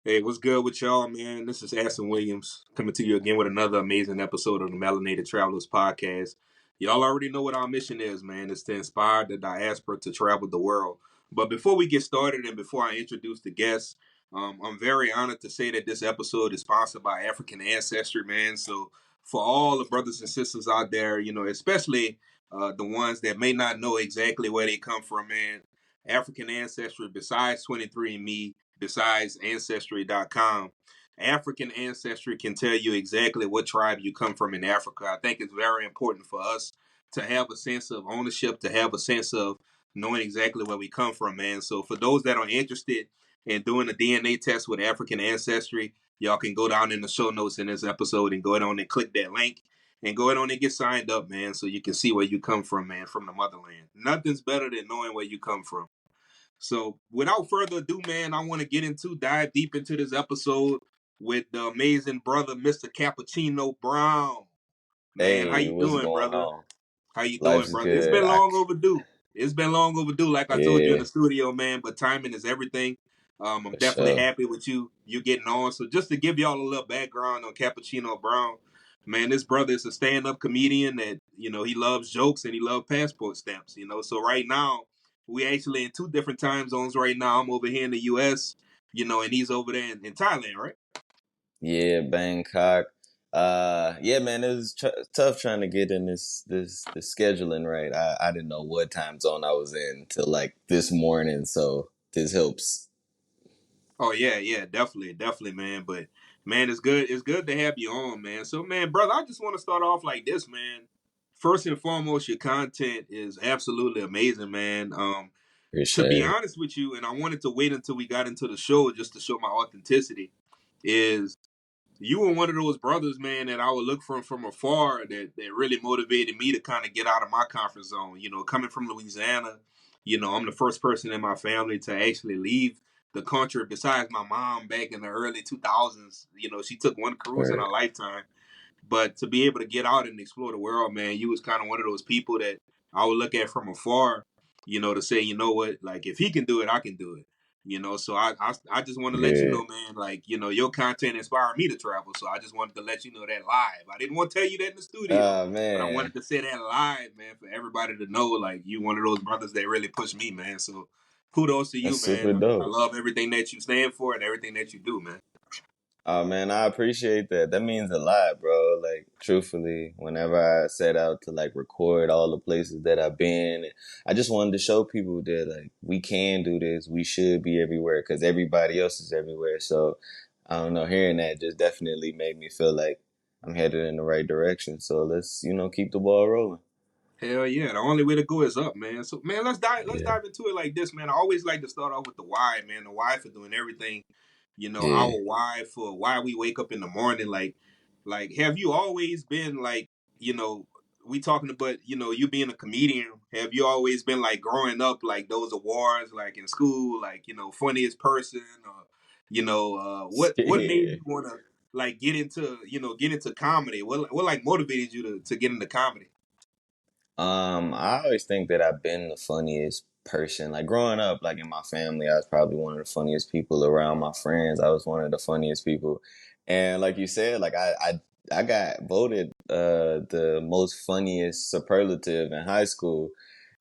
Hey, what's good with y'all, man? This is Aston Williams coming to you again with another amazing episode of the Melanated Travelers Podcast. Y'all already know what our mission is, man. It's to inspire the diaspora to travel the world. But before we get started and before I introduce the guests, I'm very honored to say that this episode is sponsored by African Ancestry, man. So for all the brothers and sisters out there, especially the ones that may not know exactly where they come from, man, African Ancestry, besides 23andMe, besides Ancestry.com, African Ancestry can tell you exactly what tribe you come from in Africa. I think it's very important for us to have a sense of ownership, to have a sense of knowing exactly where we come from, man. So for those that are interested in doing a DNA test with African Ancestry, y'all can go down in the show notes in this episode and go on and click that link and go on and get signed up, man, so you can see where you come from, man, from the motherland. Nothing's better than knowing where you come from. So without further ado, man, I want to dive deep into this episode with the amazing brother, Mr. Cappaccino Brown. Man, how Hey, you what's doing, going brother? on? How you doing, Life's brother? It's good. been long overdue. It's been long overdue, like I told you in Yeah, the studio, man, but timing is everything. I'm for definitely sure. happy with you getting on. So just to give y'all a little background on Cappuccino Brown, man, this brother is a stand-up comedian that, he loves jokes and he loves passport stamps. So right now, we actually in two different time zones right now. I'm over here in the US, and he's over there in Thailand, right? Yeah, Bangkok. Yeah, man, it was tough trying to get in this scheduling right. I didn't know what time zone I was in till like this morning, so this helps. Oh yeah, yeah, definitely, man. But man, it's good to have you on, man. So man, brother, I just want to start off like this, man. First and foremost, your content is absolutely amazing, man. To be Appreciate it. honest with you, and I wanted to wait until we got into the show just to show my authenticity, is you were one of those brothers, man, that I would look from afar that really motivated me to kind of get out of my comfort zone. Coming from Louisiana, I'm the first person in my family to actually leave the country besides my mom back in the early 2000s. She took one cruise in Word. her lifetime. But to be able to get out and explore the world, man, you was kind of one of those people that I would look at from afar, to say, you know what, like if he can do it, I can do it. So I just want to let you Yeah. know, man, like, your content inspired me to travel. So I just wanted to let you know that live. I didn't want to tell you that in the studio, Oh but I man, wanted to say that live, man, for everybody to know, like, you one of those brothers that really pushed me, man. So kudos to that's you, man. super I dope. love everything that you stand for and everything that you do, man. Oh man, I appreciate that. That means a lot, bro. Like truthfully, whenever I set out to like record all the places that I've been, I just wanted to show people that like we can do this. We should be everywhere because everybody else is everywhere. So I don't know, hearing that just definitely made me feel like I'm headed in the right direction. So let's, keep the ball rolling. Hell yeah, the only way to go is up, man. So man, let's Yeah. dive into it like this, man. I always like to start off with the why, man. The why for doing everything. Our Yeah. why for why we wake up in the morning. Like have you always been like, you know, we talking about, you being a comedian, have you always been like growing up like those awards like in school, like, funniest person or what made Yeah. you wanna like get into comedy? What like motivated you to get into comedy? I always think that I've been the funniest person. Like growing up, like in my family, I was probably one of the funniest people around my friends. I was one of the funniest people. And like you said, like I got voted the most funniest superlative in high school.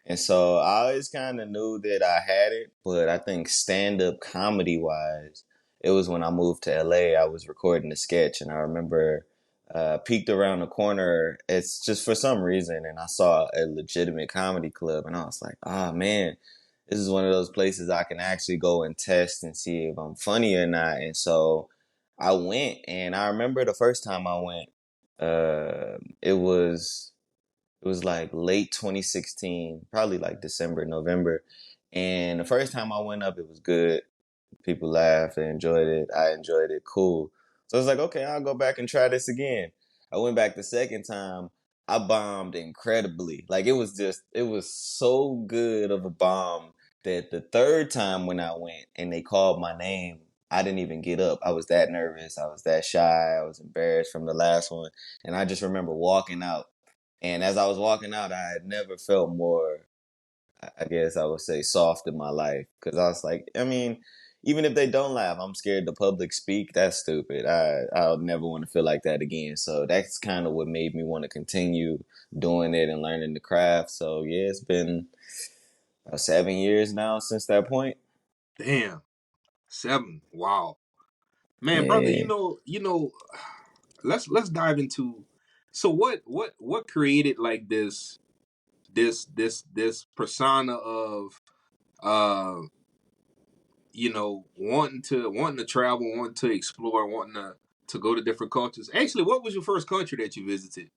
And so I always kind of knew that I had it, but I think stand up comedy wise, it was when I moved to LA. I was recording a sketch, and I remember peeked around the corner. It's just for some reason, and I saw a legitimate comedy club, and I was like, "Ah, man, this is one of those places I can actually go and test and see if I'm funny or not." And so I went, and I remember the first time I went, it was like late 2016, probably like December, November. And the first time I went up, it was good. People laughed, they enjoyed it. I enjoyed it. Cool. So I was like, okay, I'll go back and try this again. I went back the second time. I bombed incredibly. Like it was so good of a bomb that the third time when I went and they called my name, I didn't even get up. I was that nervous. I was that shy. I was embarrassed from the last one. And I just remember walking out. And as I was walking out, I had never felt more, I guess I would say, soft in my life. Because I was like, I mean, even if they don't laugh, I'm scared to public speak. That's stupid. I'll never want to feel like that again. So that's kind of what made me want to continue doing it and learning the craft. So yeah, it's been about 7 years now since that point. Damn, 7. Wow, man, brother. Yeah. Let's dive into. So what created like this persona of uh wanting to travel, wanting to explore, wanting to go to different cultures. Actually, what was your first country that you visited?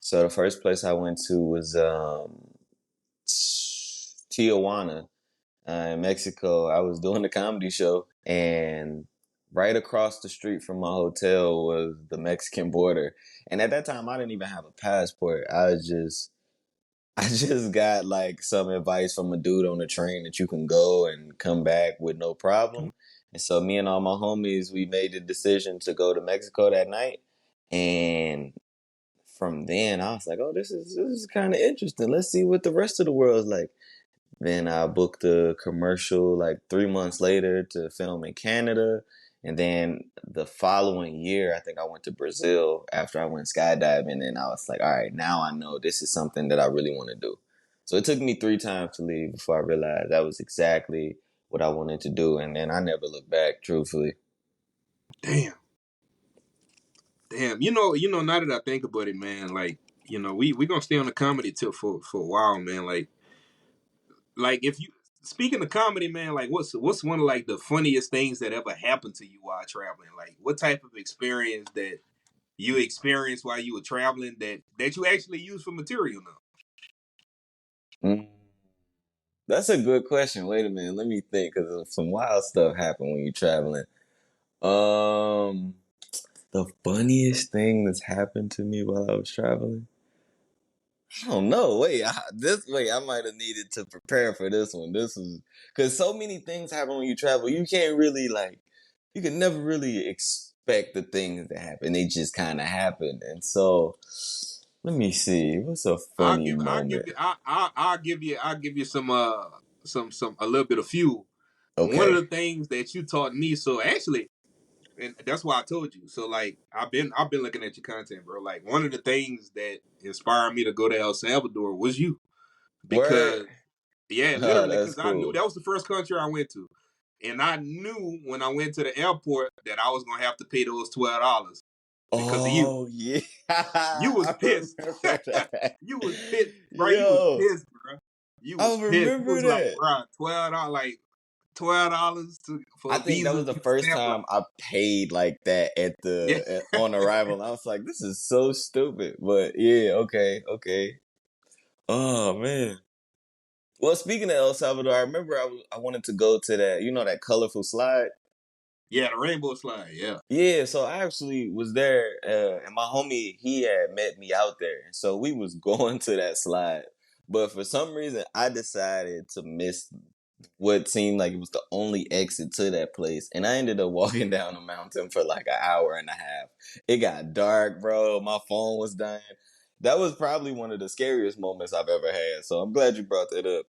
So the first place I went to was Tijuana, in Mexico. I was doing a comedy show, and right across the street from my hotel was the Mexican border. And at that time, I didn't even have a passport. I just got like some advice from a dude on the train that you can go and come back with no problem. And so me and all my homies, we made the decision to go to Mexico that night. And from then, I was like, "Oh, this is kind of interesting. Let's see what the rest of the world's like." Then I booked a commercial like 3 months later to film in Canada. And then the following year, I think I went to Brazil after I went skydiving. And I was like, all right, now I know this is something that I really want to do. So it took me 3 times to leave before I realized that was exactly what I wanted to do. And then I never looked back, truthfully. Damn, damn. Now that I think about it, man, like we gonna stay on the comedy tip for a while, man. Like if you speaking of comedy, man, like what's one of like the funniest things that ever happened to you while traveling? Like what type of experience that you experienced while you were traveling that you actually use for material now? Mm, that's a good question. Wait a minute. Let me think, because some wild stuff happened when you're traveling. Um, the funniest thing that's happened to me while I was traveling? I don't know. Wait, I might have needed to prepare for this one. This was because so many things happen when you travel. You can't really you can never really expect the things that happen. They just kind of happen. And so, let me see. What's a funny I'll moment? give you I'll give you some a little bit of fuel. One of Okay. the things that you taught me, so actually, and that's why I told you. So like I've been looking at your content, bro. Like one of the things that inspired me to go to El Salvador was you. Word. Because yeah, Oh, literally, that's because I knew cool. that was the first country I went to. And I knew when I went to the airport that I was gonna have to pay those $12 because of you. Oh yeah, You was I pissed. remember that. You was pissed, bro. You was Yo, pissed, bro. You I was pissed. You remember was like, that. bro, $12 for I a think that visa was and the a first stamp. Like, time I paid like that yeah, on arrival. And I was like, this is so stupid. But yeah, okay, okay. Oh man. Well, speaking of El Salvador, I remember I wanted to go to that, that colorful slide. yeah, the rainbow slide. Yeah, Yeah, so I actually was there, and my homie, he had met me out there, and so we was going to that slide. But for some reason, I decided to miss what seemed like it was the only exit to that place, and I ended up walking down the mountain for like an hour and a half. It got dark, bro. My phone was dying. That was probably one of the scariest moments I've ever had. So I'm glad you brought that up.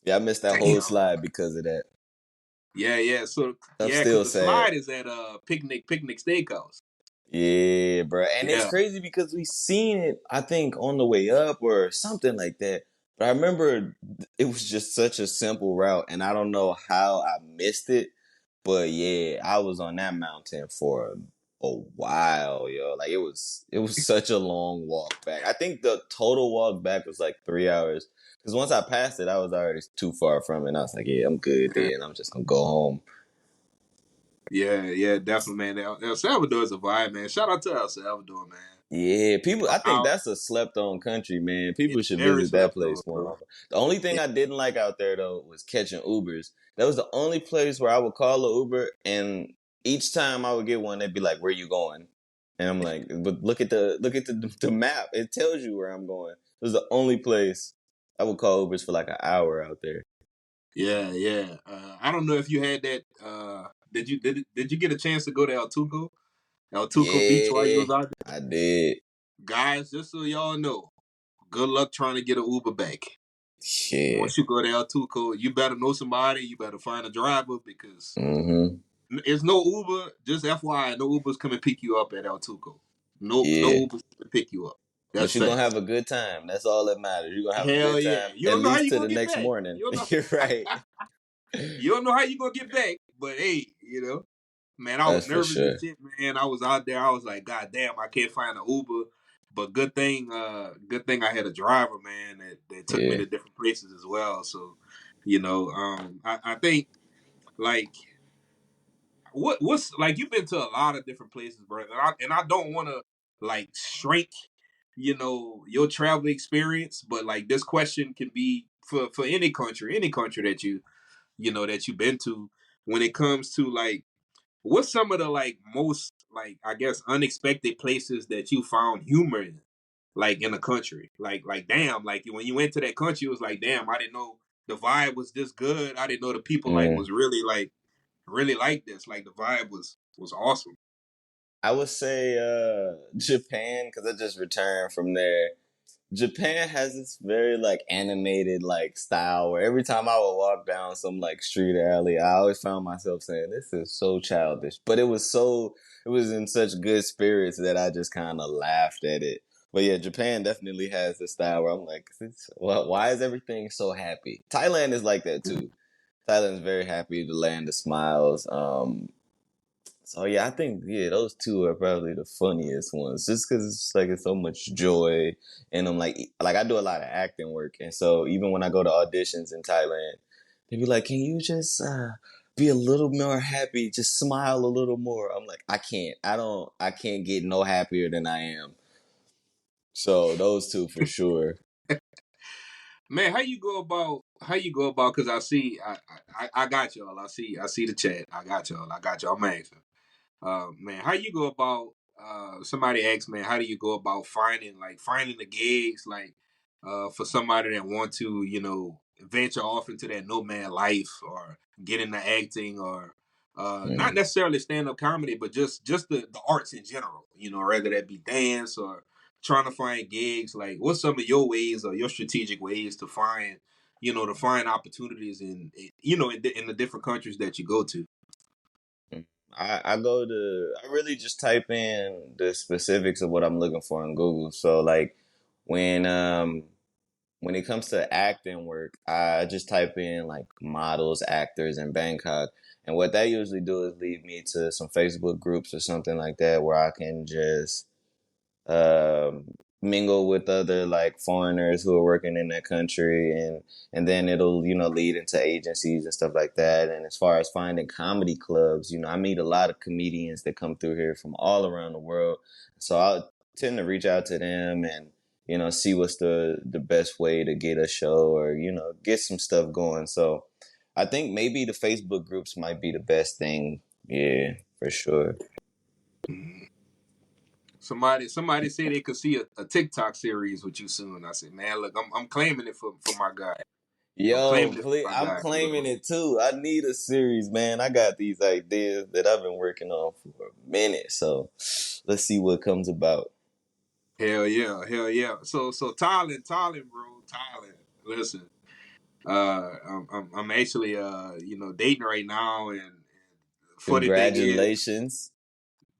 Yeah, I missed that whole damn. slide because of that. Yeah, yeah. So I'm yeah, because still the sad. slide is at picnic steakhouse. Yeah, bro. And it's Yeah, crazy because we seen it, I think, on the way up or something like that. But I remember it was just such a simple route, and I don't know how I missed it. But yeah, I was on that mountain for a while, yo. Like it was such a long walk back. I think the total walk back was like 3 hours. Because once I passed it, I was already too far from it. And I was like, yeah, I'm good yeah, there, and I'm just gonna go home. yeah, yeah. Definitely, man. El Salvador is a vibe, man. Shout out to El Salvador, man. Yeah, You people. know, I think that's a slept-on country, man. People it's should very visit that slept on, place bro. more. The only thing Yeah, I didn't like out there though was catching Ubers. That was the only place where I would call a Uber, and each time I would get one, they'd be like, "Where you going?" And I'm like, "But look at the map. It tells you where I'm going." It was the only place I would call Ubers for like an hour out there. yeah, yeah. I don't know if you had that. Did you get a chance to go to El Tuco Beach while you Yeah, was out I did. there? Guys, just so y'all know, good luck trying to get an Uber back. Yeah. Once you go to El Tuco, you better know somebody. You better find a driver because Mm-hmm. it's no Uber. Just FYI, no Ubers come and pick you up at El Tuco. No Yeah. Ubers come and pick you up. That's But you're gonna facts. have a good time. That's all that matters. You're gonna have a Hell good yeah. time You at don't know how least you to gonna the get next back. morning. You don't know. You're right. You don't know how you gonna get back. But hey, man, I was That's for nervous as sure. shit, man. I was out there. I was like, God damn, I can't find an Uber. But good thing I had a driver, man, that took me Yeah. to different places as well. So, I think like what's like you've been to a lot of different places, bro, and I don't want to like shrink, your travel experience, but like this question can be for any country that that you've been to when it comes to like what's some of the like most like I guess unexpected places that you found humor in, like in a country, like damn, like when you went to that country, it was like damn, I didn't know the vibe was this good. I didn't know the people like Mm. was really like this. Like the vibe was awesome. I would say Japan because I just returned from there. Japan has this very like animated like style where every time I would walk down some like street alley, I always found myself saying, "This is so childish," but it was in such good spirits that I just kind of laughed at it. But yeah, Japan definitely has this style where I'm like, why is everything so happy? Thailand is like that too. Thailand's very happy, the land of smiles. So yeah, I think those two are probably the funniest ones, just because it's so much joy in them. Like I do a lot of acting work, and so even when I go to auditions in Thailand, they be like, "Can you just be a little more happy? Just smile a little more." I'm like, I can't. I can't get no happier than I am. So those two for sure. Man, how you go about because I see I got y'all. I see the chat. I got y'all. I'm asking. Man, how you go about somebody asked, man, how do you go about finding the gigs for somebody that want to, venture off into that nomad life or get into acting or not Mm. necessarily stand up comedy, but just the arts in general, whether that be dance or trying to find gigs, like what's some of your ways or your strategic ways to find opportunities in the different countries that you go to. I really just type in the specifics of what I'm looking for in Google. So like when when it comes to acting work, I just type in like models, actors in Bangkok. And what that usually do is lead me to some Facebook groups or something like that where I can just um, mingle with other like foreigners who are working in that country, and then it'll lead into agencies and stuff like that. And as far as finding comedy clubs, I meet a lot of comedians that come through here from all around the world, so I'll tend to reach out to them and see what's the best way to get a show or get some stuff going. So I think maybe the Facebook groups might be the best thing. Yeah, for sure. Somebody said they could see a TikTok series with you soon. I said, man, look, I'm claiming it for my guy. I'm Yo, claiming it please, for my I'm guy. claiming it too. I need a series, man. I got these ideas that I've been working on for a minute. So let's see what comes about. Hell yeah, hell yeah. So Thailand, bro, Thailand. Listen, I'm actually dating right now, and funny thing is, Congratulations.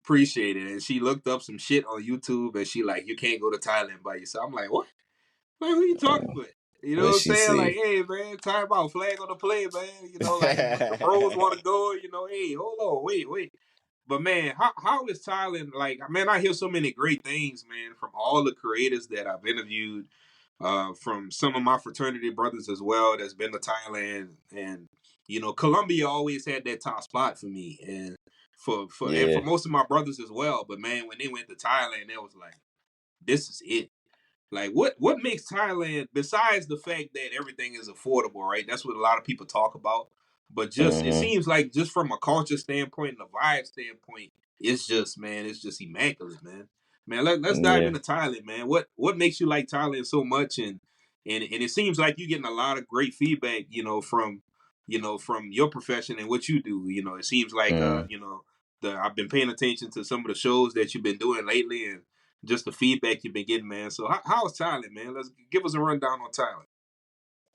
appreciate it. And she looked up some shit on YouTube, and she like, you can't go to Thailand by yourself. I'm like, what? Like, who you talking Um, with? You know what what I'm she saying? Like, see? hey, man, time out, flag on the play, man. Like the bros want to go. Hey, hold on, wait. But man, how is Thailand? Like, man, I hear so many great things, man, from all the creators that I've interviewed, from some of my fraternity brothers as well that's been to Thailand, and Colombia always had that top spot for me, and for Yeah. most of my brothers as well. But man, when they went to Thailand, it was like, this is it. Like what makes Thailand besides the fact that everything is affordable, right? That's what a lot of people talk about. But just it Hmm. seems like just from a culture standpoint and a vibe standpoint, it's just immaculate, man. Man, let's dive Yeah. into Thailand, man. What makes you like Thailand so much and it seems like you're getting a lot of great feedback, from your profession and what you do. It seems like Mm. I've been paying attention to some of the shows that you've been doing lately and just the feedback you've been getting, man. So how's Thailand, man? Let's give us a rundown on Thailand.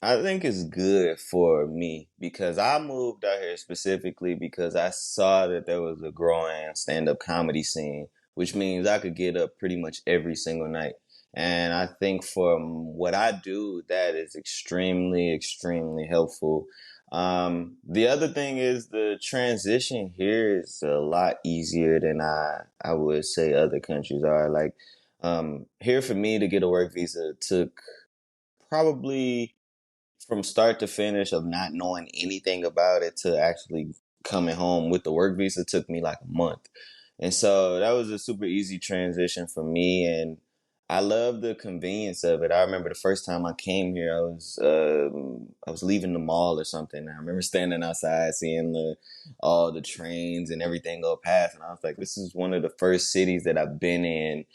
I think it's good for me because I moved out here specifically because I saw that there was a growing stand-up comedy scene, which means I could get up pretty much every single night. And I think for what I do, that is extremely, extremely helpful. The other thing is the transition here is a lot easier than I would say other countries are. Like, here for me to get a work visa took probably from start to finish of not knowing anything about it to actually coming home with the work visa took me like a month. And so that was a super easy transition for me. And I love the convenience of it. I remember the first time I came here, I was leaving the mall or something. I remember standing outside, seeing all the trains and everything go past. And I was like, this is one of the first cities that I've been in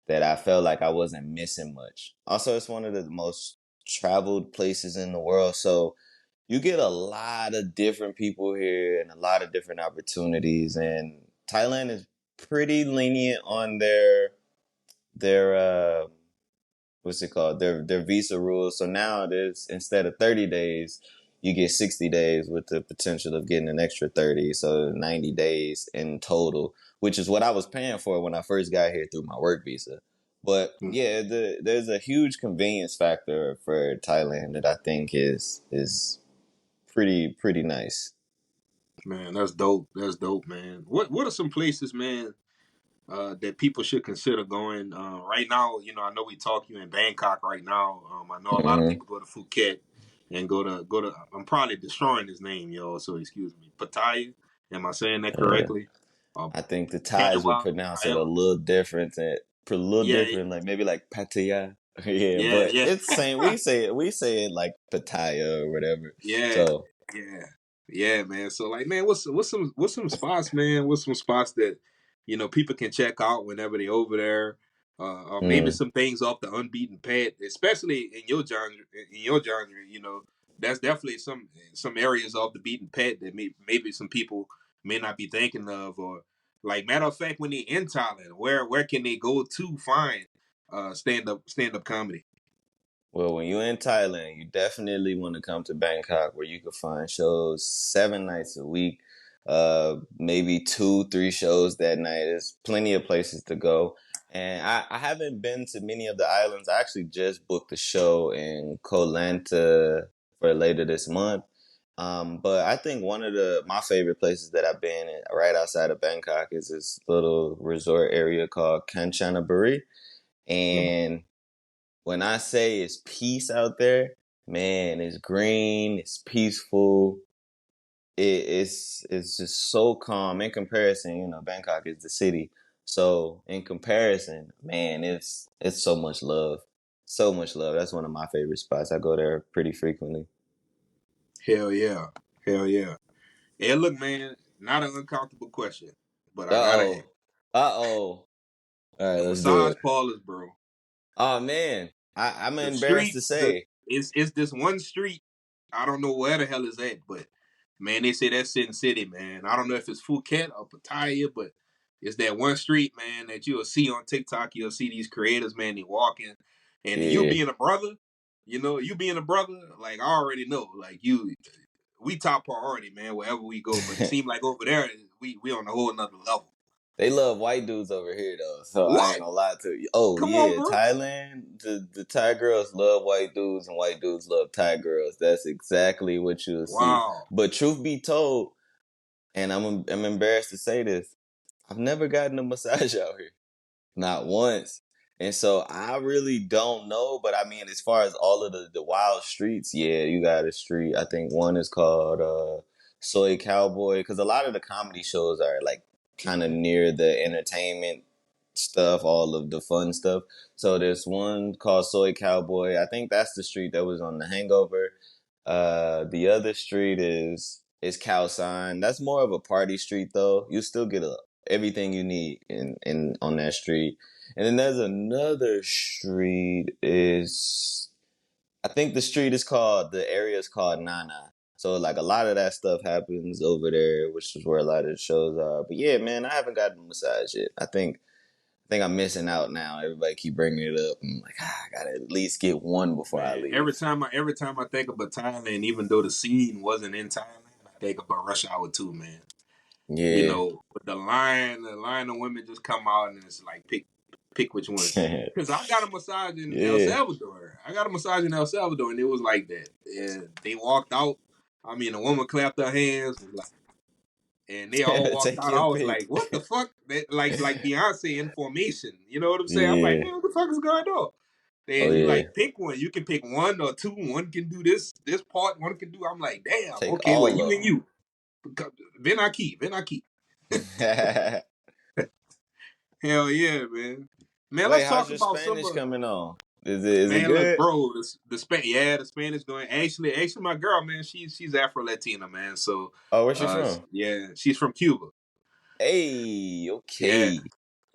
that I felt like I wasn't missing much. Also, it's one of the most traveled places in the world. So you get a lot of different people here and a lot of different opportunities. And Thailand is pretty lenient on their what's it called? Their visa rules. So now there's instead of 30 days, you get 60 days with the potential of getting an extra 30. So 90 days in total, which is what I was paying for when I first got here through my work visa. But yeah, there's a huge convenience factor for Thailand that I think is pretty nice. Man, that's dope. That's dope, man. What are some places, man, that people should consider going right now? You know, I know we talk you in Bangkok right now. I know a lot of Hmm. people go to Phuket and go to. I'm probably destroying his name, y'all. So excuse me, Pattaya. Am I saying that correctly? Uh, I think the Thais would Kanawa, pronounce it however. a little Yeah, different, like maybe like Pattaya. Yeah, yeah, but yeah, it's the same. We say it like Pattaya or whatever. yeah, So, yeah, yeah, man. So like, man, what's some spots, man? What's some spots that people can check out whenever they over there? Or maybe mm, some things off the unbeaten path, especially in your genre. In your genre, that's definitely some areas off the beaten path that maybe some people may not be thinking of. Or like matter of fact, when they in Thailand, where can they go to find stand up comedy? well, when you're in Thailand, you definitely want to come to Bangkok where you can find shows 7 nights a week, maybe 2, 3 shows that night. There's plenty of places to go. And I haven't been to many of the islands. I actually just booked a show in Koh Lanta for later this month. But I think one of my favorite places that I've been in, right outside of Bangkok is this little resort area called Kanchanaburi. Mhm. And when I say it's peace out there, man, it's green, it's peaceful. It's just so calm in comparison. Bangkok is the city, so in comparison, man, it's so much love. That's one of my favorite spots. I go there pretty frequently. Hell yeah, hell yeah. Hey, look, man, not an uncomfortable question, but I Uh gotta ask. oh, All right, The let's do massage it. parlors, bro. Oh man, I'm The embarrassed to streets, the say. it's this one street. I don't know where the hell is that, but man, they say that's Sin City, man. I don't know if it's Phuket or Pattaya, but it's that one street, man, that you'll see on TikTok. You'll see these creators, man, they walking, and you Yeah, being a brother, you being a brother, like I already know, like we top priority, man, wherever we go. But it seemed like over there, we on a whole nother level. they love white dudes over here though, so I ain't What? gonna lie to you. Oh Come on, yeah, bro. Thailand, the Thai girls love white dudes and white dudes love Thai girls. That's exactly what you'll see. Wow. But truth be told, and I'm embarrassed to say this, I've never gotten a massage out here. Not once. And so I really don't know, but I mean, as far as all of the wild streets, yeah, you got a street. I think one is called Soy Cowboy, because a lot of the comedy shows are like kind of near the entertainment stuff, all of the fun stuff. So there's one called Soy Cowboy. I think that's the street that was on The Hangover. The other street is Cow Sign. That's more of a party street though. You still get everything you need in on that street. And then there's another street is I think the area is called Nana. So like a lot of that stuff happens over there, which is where a lot of the shows are. But yeah, man, I haven't gotten a massage yet. think I'm missing out now. Everybody keep bringing it up. I'm like, I gotta at least get one before I Man, leave. every time I think about Thailand, even though the scene wasn't in Thailand, I think about Rush Hour 2, man. You Yeah. know, with the line of women just come out and it's like pick which one. Because I got a massage in El Yeah. Salvador. And it was like that. And they walked out. I mean, the woman clapped her hands, and they all walked Take out. your I was pick. like, "What the fuck?" Like Beyonce in Formation. You know what I'm saying? I'm like, Yeah. "Man, what the fuck is going on?" Oh And you yeah. like pick one. You can pick one or two. One can do this part. One can do. I'm like, damn. Take Okay, well, all you of and you. Then I keep. them. Hell yeah, man. Man, Wait, let's how's talk your about some Spanish of. coming on? Is it Man, look, good? bro, the Spanish going. Actually, my girl, man, she's Afro Latina, man. So, Oh, where's she from? yeah, she's from Cuba. Hey, Yeah, okay.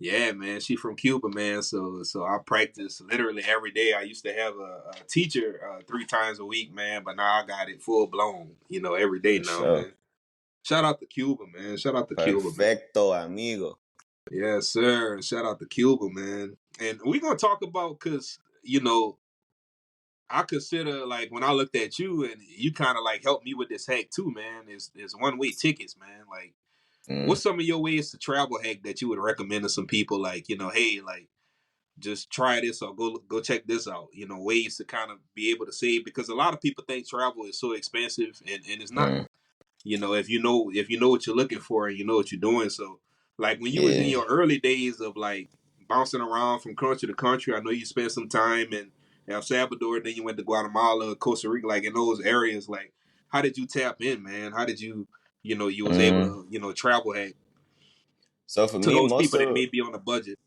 yeah, man, she's from Cuba, man. So I practice literally every day. I used to have a teacher 3 times a week, man, but now I got it full blown, every day For now, sure. man. Shout out to Cuba, man. Shout out to Cuba, man. Perfecto, amigo. Yes, sir. Shout out to Cuba, man. And we're gonna talk about because I consider like when I looked at you and you kind of like helped me with this hack too, man. Is one way tickets, man. Like, Mm, what's some of your ways to travel hack that you would recommend to some people? Like, hey, like just try this or go check this out. Ways to kind of be able to save because a lot of people think travel is so expensive and it's not. mm, If you know what you're looking for and you know what you're doing. So like when you was in yeah. your early days of like bouncing around from country to country, I know you spent some time in El Salvador, then you went to Guatemala, Costa Rica, like in those areas. Like, how did you tap in, man? How did you was able Mm. to travel So for to me, those most people that of may be on a budget?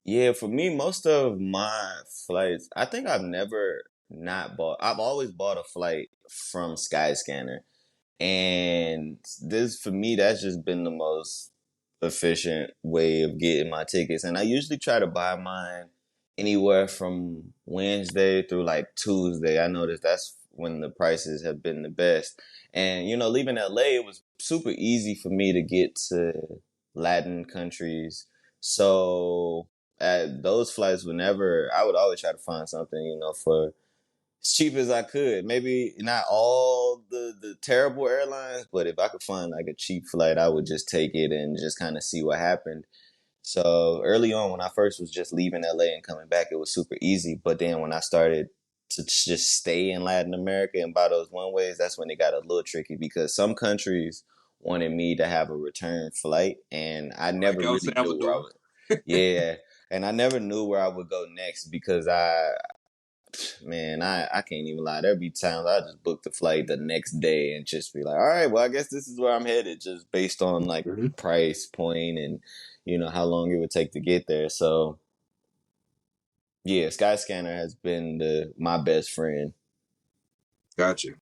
most of my flights, I think I've never not bought. I've always bought a flight from Skyscanner. And this, for me, that's just been the most efficient way of getting my tickets. And I usually try to buy mine anywhere from Wednesday through like Tuesday. I noticed that's when the prices have been the best. And, leaving LA, it was super easy for me to get to Latin countries. So at those flights, I would always try to find something, for as cheap as I could. Maybe not all the terrible airlines, but if I could find like a cheap flight, I would just take it and just kind of see what happened. So early on, when I first was just leaving LA and coming back, it was super easy. But then when I started to just stay in Latin America and buy those one ways, that's when it got a little tricky because some countries wanted me to have a return flight, and I Like never El really knew where I Salvador. would. Yeah, and I never knew where I would go next because I can't even lie. There'd be times I just book the flight the next day and just be like, all right, well, I guess this is where I'm headed, just based on like Mm-hmm. price point and how long it would take to get there. So yeah, Skyscanner has been my best friend. Gotcha,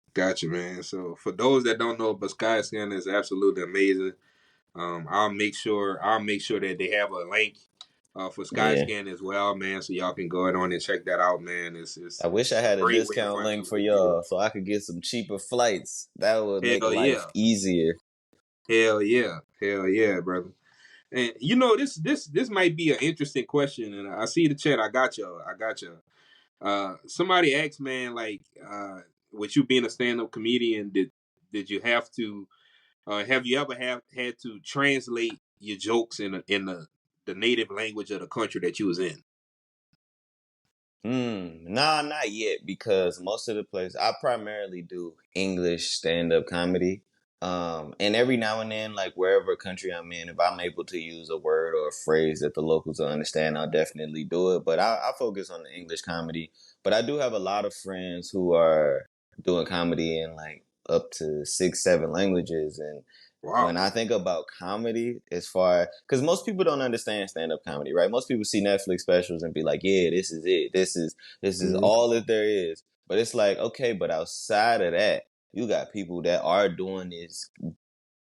man. So for those that don't know, but Skyscanner is absolutely amazing. I'll make sure that they have a link for Yeah, Skyscanner as well, man. So y'all can go on and check that out, man. It's I wish I a had a great way to discount find link for something good. y'all so I could get some cheaper flights. That would make Hell life yeah, easier. hell yeah, brother. And this might be an interesting question, and I see the chat. I got you. Somebody asked, man, like, with you being a stand-up comedian, did you have you ever had to translate your jokes in the native language of the country that you was in? Nah, not yet because most of the places I primarily do English stand-up comedy. And every now and then, like wherever country I'm in, if I'm able to use a word or a phrase that the locals will understand, I'll definitely do it. But I focus on the English comedy. But I do have a lot of friends who are doing comedy in like up to 6, 7 languages. And when Wow. I think about comedy, as far because most people don't understand stand up comedy, right? Most people see Netflix specials and be like, "Yeah, this is it. This is Mhm. all that there is." But it's like, okay, but outside of that, you got people that are doing this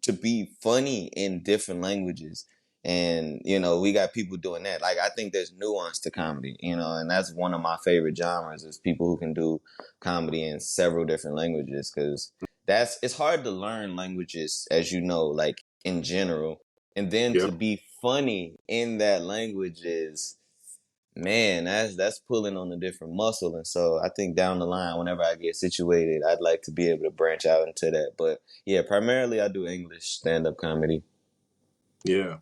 to be funny in different languages. And, we got people doing that. Like, I think there's nuance to comedy, and that's one of my favorite genres is people who can do comedy in several different languages. Cause it's hard to learn languages, as you know, like in general. and then Yeah. to be funny in that language is, man, that's pulling on a different muscle. And so I think down the line, whenever I get situated, I'd like to be able to branch out into that. But yeah, primarily I do English stand-up comedy. Yeah.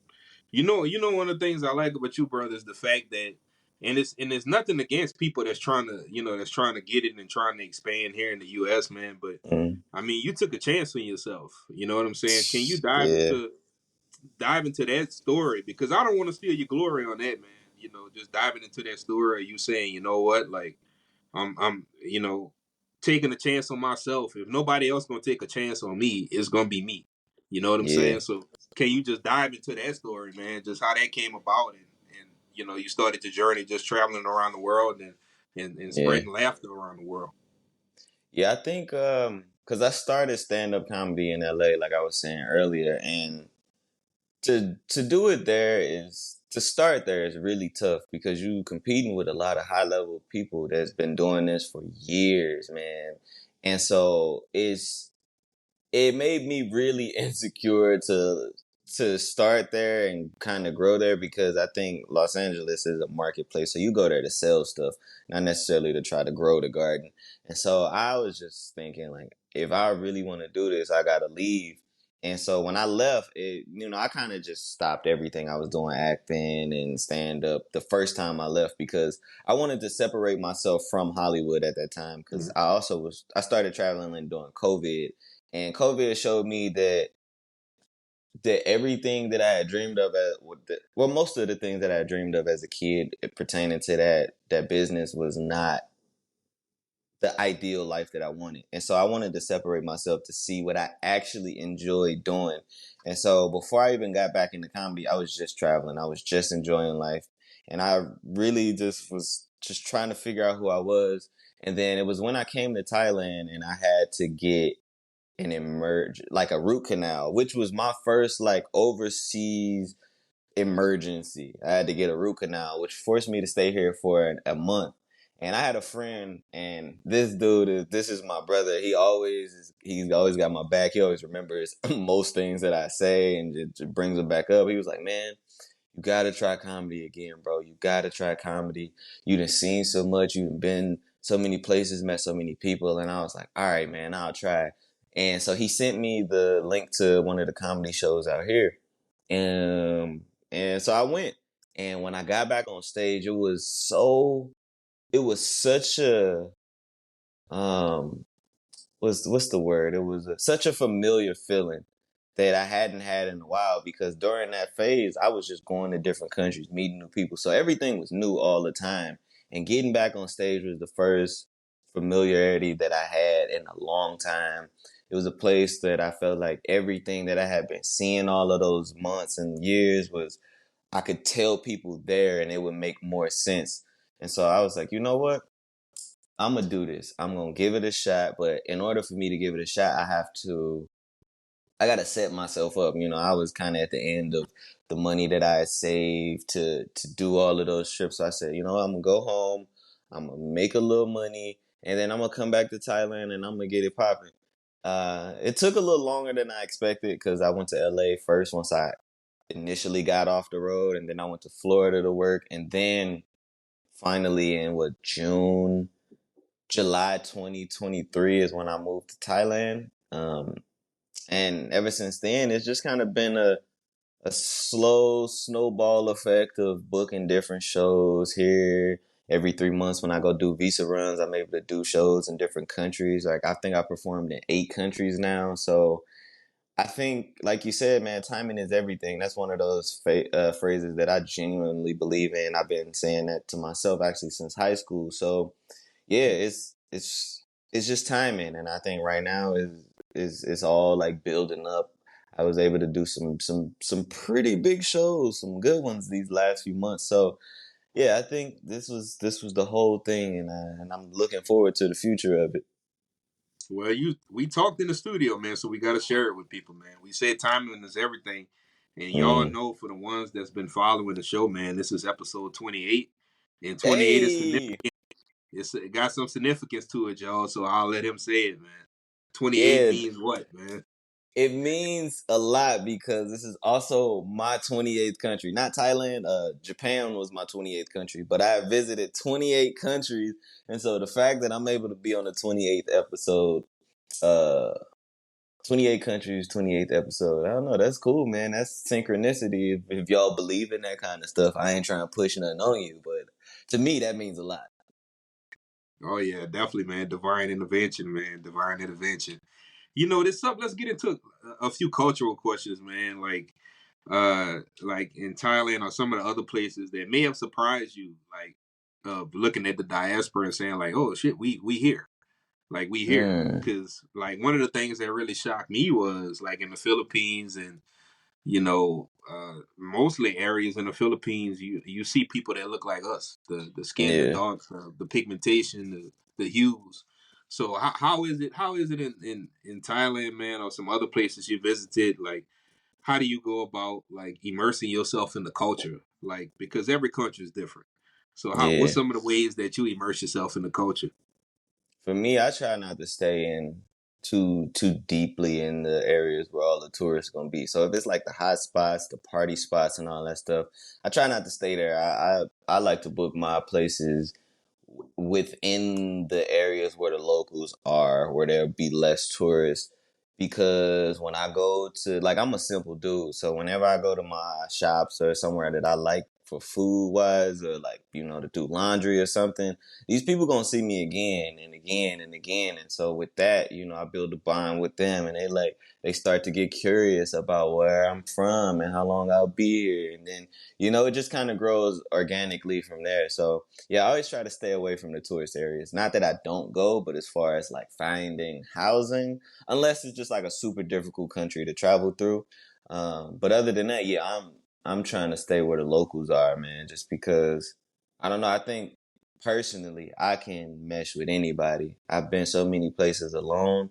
One of the things I like about you, brother, is the fact that, and it's nothing against people that's trying to, that's trying to get it and trying to expand here in the U.S., man. But Mm. I mean, you took a chance on yourself. You know what I'm saying? Can you dive Yeah, into dive into that story? Because I don't want to steal your glory on that, man. Just diving into that story, you saying, you know what, like I'm taking a chance on myself. If nobody else gonna take a chance on me, it's gonna be me. You know what I'm yeah, saying? So can you just dive into that story, man? Just how that came about, and you started your journey just traveling around the world and yeah. spreading laughter around the world. Yeah, I think because I started stand-up comedy in LA, like I was saying earlier, and to do it there is to start there is really tough because you competing with a lot of high level people that's been doing this for years, man. And so it made me really insecure to start there and kind of grow there because I think Los Angeles is a marketplace. So you go there to sell stuff, not necessarily to try to grow the garden. And so I was just thinking like, if I really want to do this, I got to leave. And so when I left, I kind of just stopped everything I was doing, acting and stand up the first time I left because I wanted to separate myself from Hollywood at that time because I started traveling during COVID, and COVID showed me that everything that I had dreamed of most of the things that I had dreamed of as a kid pertaining to that business was not the ideal life that I wanted. And so I wanted to separate myself to see what I actually enjoyed doing. And so before I even got back into comedy, I was just traveling. I was just enjoying life. And I really just was just trying to figure out who I was. And then it was when I came to Thailand and I had to get an like a root canal, which was my first like overseas emergency. I had to get a root canal, which forced me to stay here for a month. And I had a friend, and this is my brother. He's always got my back. He always remembers most things that I say, and it brings them back up. He was like, "Man, you gotta try comedy again, bro. You gotta try comedy. You done seen so much. You done been so many places, met so many people." And I was like, all right, man, I'll try. And so he sent me the link to one of the comedy shows out here. And so I went. And when I got back on stage, it was such a, um, what's the word? It was such a familiar feeling that I hadn't had in a while because during that phase, I was just going to different countries, meeting new people. So everything was new all the time. And getting back on stage was the first familiarity that I had in a long time. It was a place that I felt like everything that I had been seeing all of those months and years was, I could tell people there and it would make more sense. And so I was like, you know what? I'm gonna do this. I'm gonna give it a shot. But in order for me to give it a shot, I gotta set myself up. I was kind of at the end of the money that I had saved to do all of those trips. So I said, I'm gonna go home. I'm gonna make a little money, and then I'm gonna come back to Thailand and I'm gonna get it popping. It took a little longer than I expected because I went to LA first once I initially got off the road, and then I went to Florida to work, and then finally in July 2023 is when I moved to Thailand. And ever since then, it's just kind of been a slow snowball effect of booking different shows here. Every 3 months when I go do visa runs, I'm able to do shows in different countries. Like I think I performed in 8 countries now. So I think, like you said, man, timing is everything. That's one of those phrases that I genuinely believe in. I've been saying that to myself actually since high school. So yeah, it's just timing, and I think right now is all like building up. I was able to do some pretty big shows, some good ones these last few months. So yeah, I think this was the whole thing, and I'm looking forward to the future of it. Well, we talked in the studio, man, so we got to share it with people, man. We said timing is everything, and y'all Mm. know for the ones that's been following the show, man, this is episode 28, and 28 is Hey, significant. It got some significance to it, y'all. So I'll let him say it, man. 28 yeah, means what, man? It means a lot because this is also my 28th country. Not Thailand. Japan was my 28th country, but I have visited 28 countries, and so the fact that I'm able to be on the 28th episode, uh, 28 countries, 28th episode. I don't know. That's cool, man. That's synchronicity. If y'all believe in that kind of stuff, I ain't trying to push nothing on you, but to me, that means a lot. Oh yeah, definitely, man. Divine intervention, man. Divine intervention. You know, this up. Let's get into a few cultural questions, man. Like in Thailand or some of the other places that may have surprised you, like looking at the diaspora and saying like, "Oh shit, we here." Like we here, Mm, because like one of the things that really shocked me was like in the Philippines and mostly areas in the Philippines, you see people that look like us, the skin, the yeah. dark, the pigmentation, the hues. So how is it in Thailand, man, or some other places you visited? Like, how do you go about like immersing yourself in the culture? Like, because every country is different. So what's Yeah. some of the ways that you immerse yourself in the culture? For me, I try not to stay in too deeply in the areas where all the tourists gonna be. So if it's like the hot spots, the party spots, and all that stuff, I try not to stay there. I like to book my places within the areas where the locals are, where there'll be less tourists. Because when I go to, like, I'm a simple dude. So whenever I go to my shops or somewhere that I like for food wise, or like, to do laundry or something, these people gonna see me again and again and again. And so with that, I build a bond with them, and they start to get curious about where I'm from and how long I'll be here. And then, it just kind of grows organically from there. So yeah, I always try to stay away from the tourist areas. Not that I don't go, but as far as like finding housing, unless it's just like a super difficult country to travel through. But other than that, yeah, I'm trying to stay where the locals are, man. Just because I don't know. I think personally, I can mesh with anybody. I've been so many places alone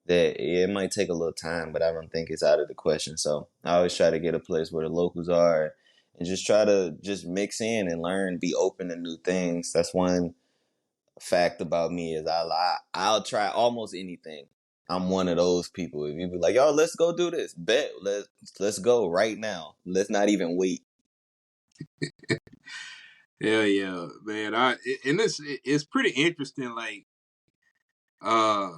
that it might take a little time, but I don't think it's out of the question. So I always try to get a place where the locals are and just try to just mix in and learn, be open to new things. That's one fact about me is I'll try almost anything. I'm one of those people. If you be like, yo, let's go do this, bet let's go right now. Let's not even wait. Yeah, yeah, man. And it's pretty interesting. Uh,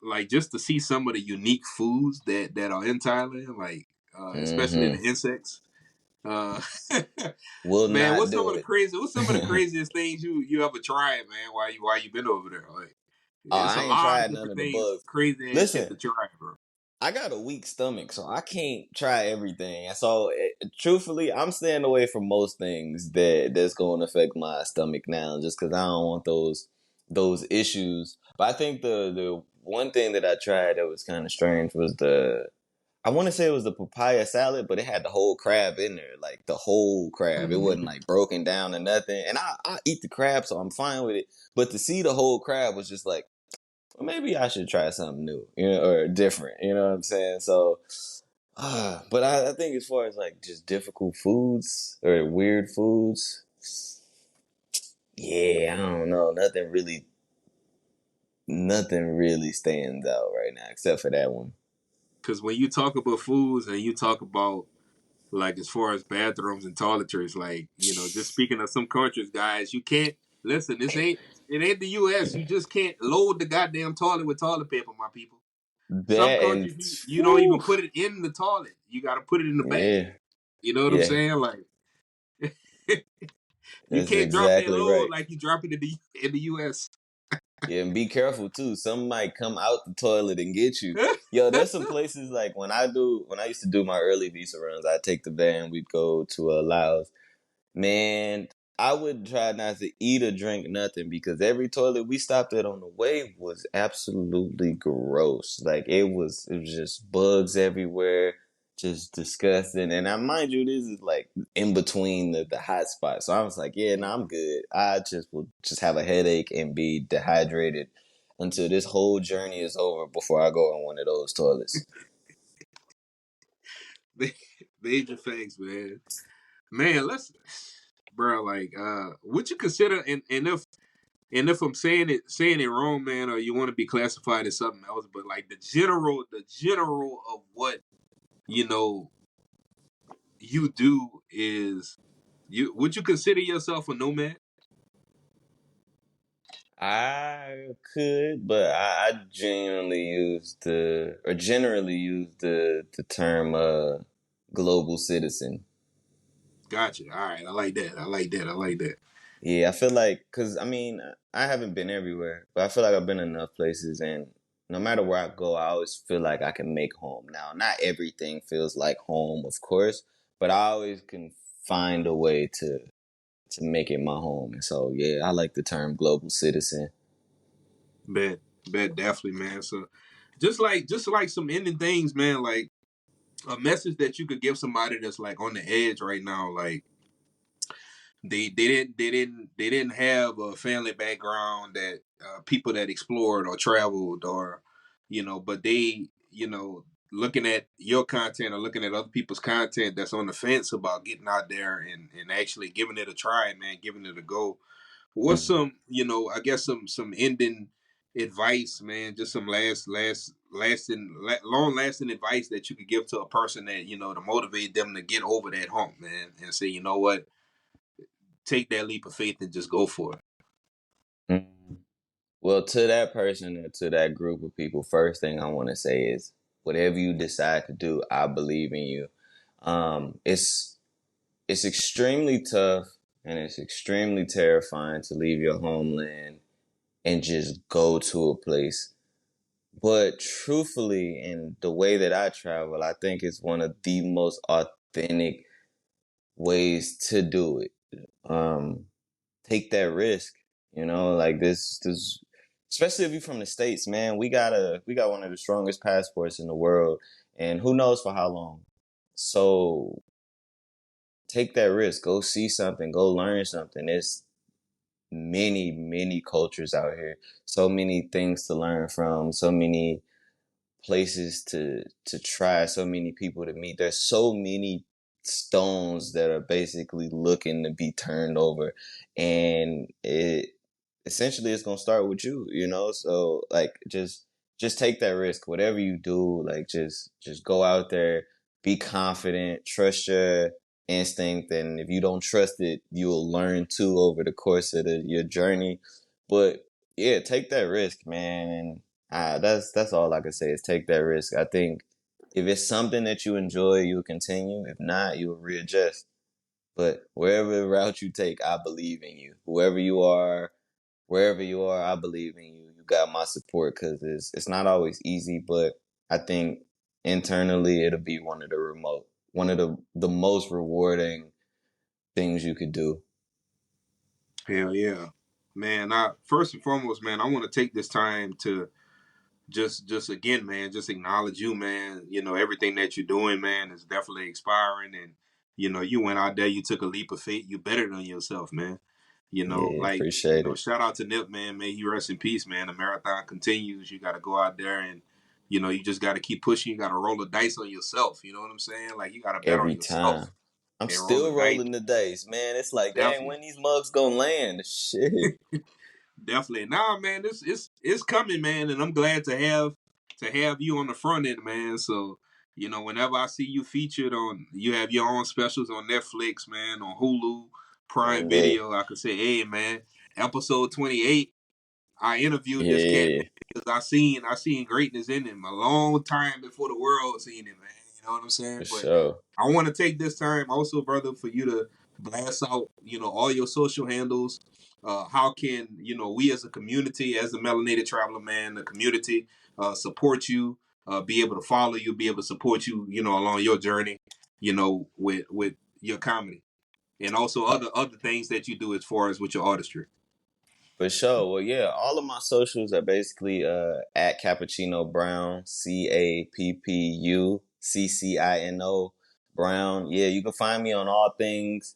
like just to see some of the unique foods that are in Thailand, like especially the Mm-hmm. insects. Uh, Will man, not do it. what's some of the craziest things you ever tried, man? While you been over there? Like, Oh, it's I a ain't lot of tried none different of the things, bugs. crazy ass shit Listen, to try, bro. I got a weak stomach, so I can't try everything. And so, truthfully, I'm staying away from most things that's going to affect my stomach now, just because I don't want those issues. But I think the one thing that I tried that was kind of strange was I want to say it was the papaya salad, but it had the whole crab in there, like the whole crab. It wasn't like broken down or nothing. And I eat the crab, so I'm fine with it. But to see the whole crab was just like, well, maybe I should try something new, or different. You know what I'm saying? So, but I think as far as like just difficult foods or weird foods, yeah, I don't know. Nothing really stands out right now except for that one. Because when you talk about foods and you talk about like as far as bathrooms and toiletries, like just speaking of some countries, guys, you can't listen. It ain't the U.S. You just can't load the goddamn toilet with toilet paper, my people. Some That and countries you don't even whew, put it in the toilet. You got to put it in the bag. yeah, You know what I'm yeah, saying? Like you that's can't drop that exactly load right. like you drop it in the U.S. Yeah, and be careful too. Some might come out the toilet and get you. Yo, there's some places like when I used to do my early visa runs, I'd take the van, we'd go to Laos. Man, I would try not to eat or drink nothing because every toilet we stopped at on the way was absolutely gross. Like it was just bugs everywhere, just disgusting. And I mind you, this is like in between the hot spots. So I was like, yeah, no, I'm good. I just will just have a headache and be dehydrated until this whole journey is over before I go in one of those toilets. Major facts, man. Man, let's, bro. Like, would you consider and if And if I'm saying it wrong, man, or you want to be classified as something else, but like the general of what you know you do is would you consider yourself a nomad? I could, but I generally use the term global citizen. Gotcha. All right, I like that. I like that. I like that. Yeah, I feel like, cause I mean, I haven't been everywhere, but I feel like I've been enough places, and no matter where I go, I always feel like I can make home. Now, not everything feels like home, of course, but I always can find a way to make it my home. And so, yeah, I like the term global citizen. Bet, bet, definitely, man. So, just like some ending things, man. Like a message that you could give somebody that's like on the edge right now, like they didn't have a family background that people that explored or traveled or but they looking at your content or looking at other people's content that's on the fence about getting out there and actually giving it a try, man, giving it a go. What's Mhm. some, I guess some ending advice, man, just some long lasting advice that you could give to a person that, to motivate them to get over that hump, man, and say, you know what, take that leap of faith and just go for it. Mm. Well, to that person or to that group of people, first thing I want to say is whatever you decide to do, I believe in you. It's extremely tough and it's extremely terrifying to leave your homeland and just go to a place. But truthfully, in the way that I travel, I think it's one of the most authentic ways to do it. Um, Take that risk, like this, especially if you're from the States, man. We got one of the strongest passports in the world, and who knows for how long. So take that risk. Go see something. Go learn something. There's many cultures out here. So many things to learn from. So many places to try, so many people to meet. There's so many stones that are basically looking to be turned over, and it essentially it's gonna start with you. So like just take that risk. Whatever you do, like just go out there, be confident, trust your instinct, and if you don't trust it, you'll learn too over the course of your journey. But yeah, take that risk, man. And that's all I can say is take that risk. I think if it's something that you enjoy, you'll continue. If not, you'll readjust. But wherever route you take, I believe in you. Whoever you are, wherever you are, I believe in you. You got my support because it's not always easy, but I think internally it'll be one of the most rewarding things you could do. Hell yeah, man. I first and foremost, man, I want to take this time to just again, man, just acknowledge you, man. Everything that you're doing, man, is definitely inspiring. And you went out there, you took a leap of faith. You better than yourself, man. Yeah, Like, appreciate it. shout out to Nip, man. May he rest in peace, man. The marathon continues. You got to go out there and you just got to keep pushing. You got to roll the dice on yourself. You know what I'm saying? Like, you got to bet on Every yourself time. I'm and roll the still dice. rolling the dice, man. It's like, dang, Definitely. when these mugs gonna land? Shit. Definitely. Nah, man, this it's coming, man, and I'm glad to have you on the front end, man. So, whenever I see you featured you have your own specials on Netflix, man, on Hulu, Prime One day. Video, I could say, hey, man, episode 28, I interviewed this cat, man, Yeah, because I seen greatness in him a long time before the world seen him, man. You know what I'm saying? for But sure. I want to take this time also, brother, for you to blast out, all your social handles. How can we as a community, as a melanated traveler, man, the community, support you, be able to follow you, be able to support you, along your journey, with your comedy, and also other things that you do as far as with your artistry. For sure. Well, yeah, all of my socials are basically at Cappuccino Brown, CappuCcino Brown. Yeah, you can find me on all things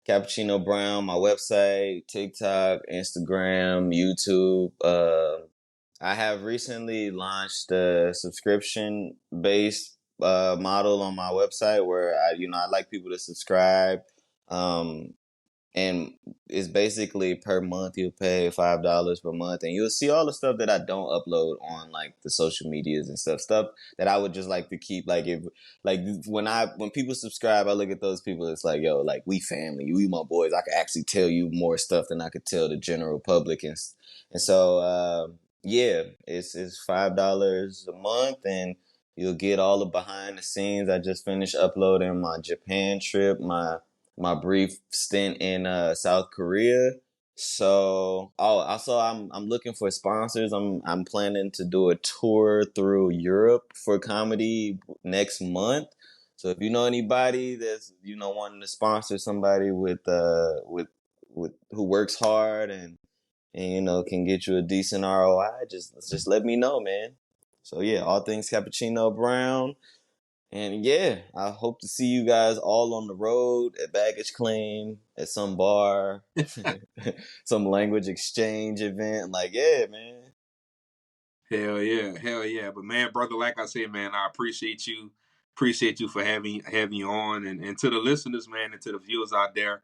Cappuccino Brown, my website, TikTok, Instagram, YouTube. I have recently launched a subscription based model on my website where I like people to subscribe. Um, and it's basically per month. You'll pay $5 per month, and you'll see all the stuff that I don't upload on like the social medias and stuff that I would just like to keep. Like if like when people subscribe, I look at those people. It's like, yo, like we family, we my boys. I could actually tell you more stuff than I could tell the general public, and so yeah, it's $5 a month, and you'll get all the behind the scenes. I just finished uploading my Japan trip, my brief stint in South Korea. So, also I'm looking for sponsors. I'm planning to do a tour through Europe for comedy next month. So if you know anybody that's wanting to sponsor somebody with who works hard and can get you a decent ROI, just let me know, man. So yeah, all things Cappuccino Brown. And yeah, I hope to see you guys all on the road at baggage claim, at some bar, some language exchange event. Like, yeah, man. Hell yeah, hell yeah. But man, brother, like I said, man, I appreciate you for having you on, and to the listeners, man, and to the viewers out there.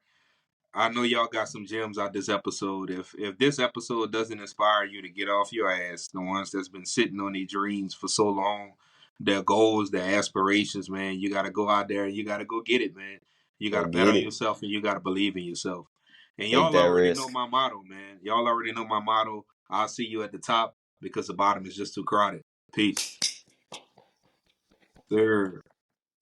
I know y'all got some gems out this episode. If this episode doesn't inspire you to get off your ass, the ones that's been sitting on their dreams for so long, their goals, their aspirations, man, you got to go out there and you got to go get it, man. You got Go to bet get on it. yourself and you got to believe in yourself. And Take y'all that already know risk. my motto, man. Y'all already know my motto. I'll see you at the top because the bottom is just too crowded. Peace. Sir.